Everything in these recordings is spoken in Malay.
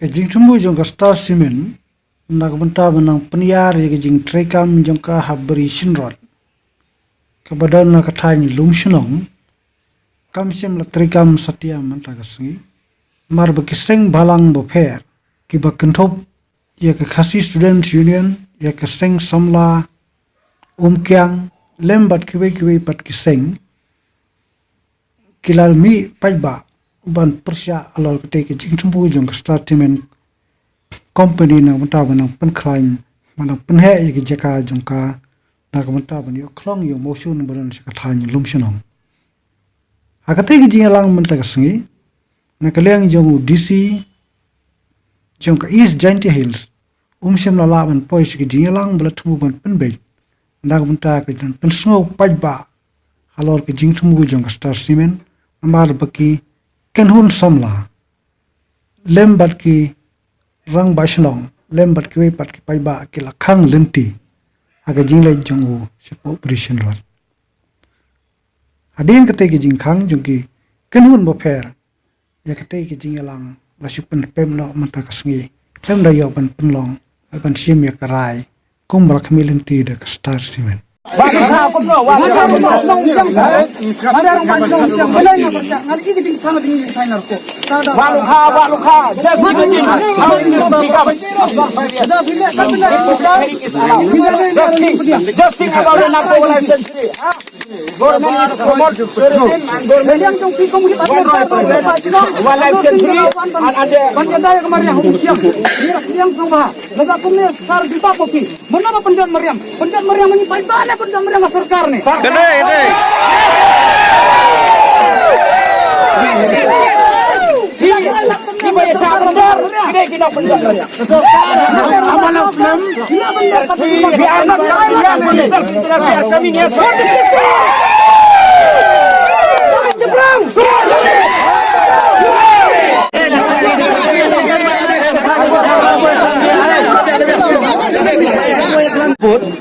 ke jing tumbu jong ka Star Cement nak benta benang peniar ke jing trekam jong ka habri sinrot ke badan nak thai lum shnong kam sem la trekam satya manta ka singi mar ba kiseng balang bo pher ki ba kenthop ya ke khasi student union ya ke seng samla kyang lembat kiwe pat kiseng kilal mi paiba ban persya alor kete ke jing tumbu jong ka Star Cement company na mata ban pen khlain man pen he ke jaka jong ka na ka mata ban yo khlong yo motion ban se ka than lum shnong akate ke jing lang man ta ka singi na kaleng jong DC jong ka East Giant Hills sem la la ban pois ke jing lang bla thu ban pen be na ka mata ka jan pen snow paiba alor ke jing tumbu jong ka Star Cement amar baki kenhun samla lembat ki rang bashlong lembat ki we pat ki paiba ki lakhang lenti aga jingle jongu sepo operation lot adin kate ki jing khang jong ki kenhun bo pher ya kate ki jing lang la supen pem no mata ka sngi lem da yo ban penlong ban sim ya karai kum bra khmi lenti de Star Cement Just think about the number century. Government promote tourism and wildlife century and ada kemarin yang semua lega kumne sar juta kopi mana penjat Maryam ini baik penjat Maryam सरकार ने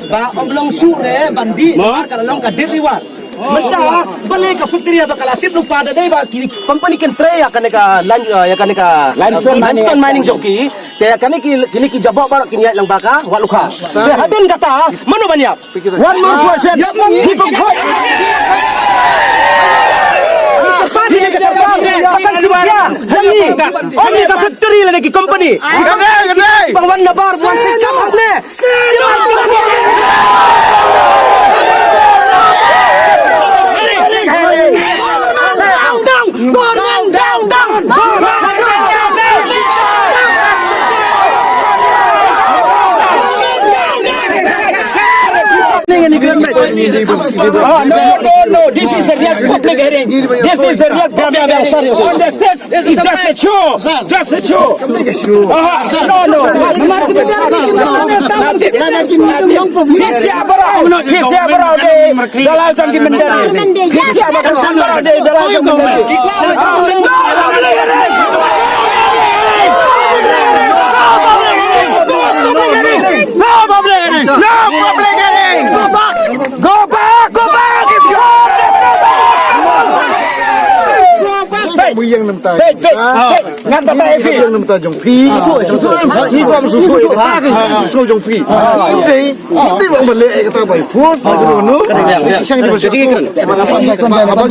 ba oblong sure bandi kalau long ka diriwan Menta balik ke putri atau kalatif lupa ada deh company kan tray akan ka limestone mining joki te akan kini ki jabok barak kini lang baka wa luka te hadin kata mana banyak one more question ini ke serta akan suara ini ka putri lagi company bahwan nabar buan sistem hadne No. This is a real public hearing. This is a real public hearing. On the stage, it's just a show. Just a show. No. Kisah berau de dalal jangki mendari. Kisah berau de dalal jangki mendari. No public hearing. Go back if you want. Yang nam ta ngan ta fi yang nam ta jong phi phi bom su su ta su jong phi ini bang bale ka ta bai fu no sang di basi abang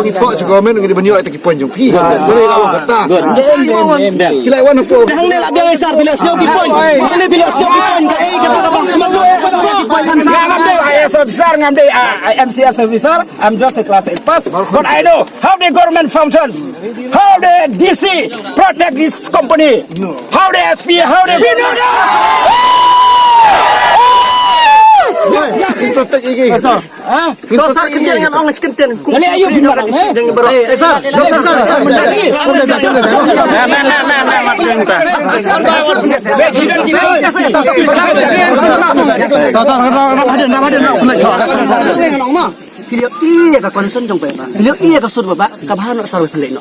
to segomen ngi banyo ta ki pon jong phi boleh lawa kata kila wan po hang ne la biang sar bila sio ki pon hang ne bila sio ki pon ka kata IAS officer ngamde MCS officer I'm just a class 8 pass but I know how the government functions how the DC protect this company how the SP how the protect iki Sar kerja dengan orang sekenten. Ini ayo barang. Sar. Beliau iya ke concern dong Pak. Beliau iya ke suruh Bapak ke bahan sarwa selek no.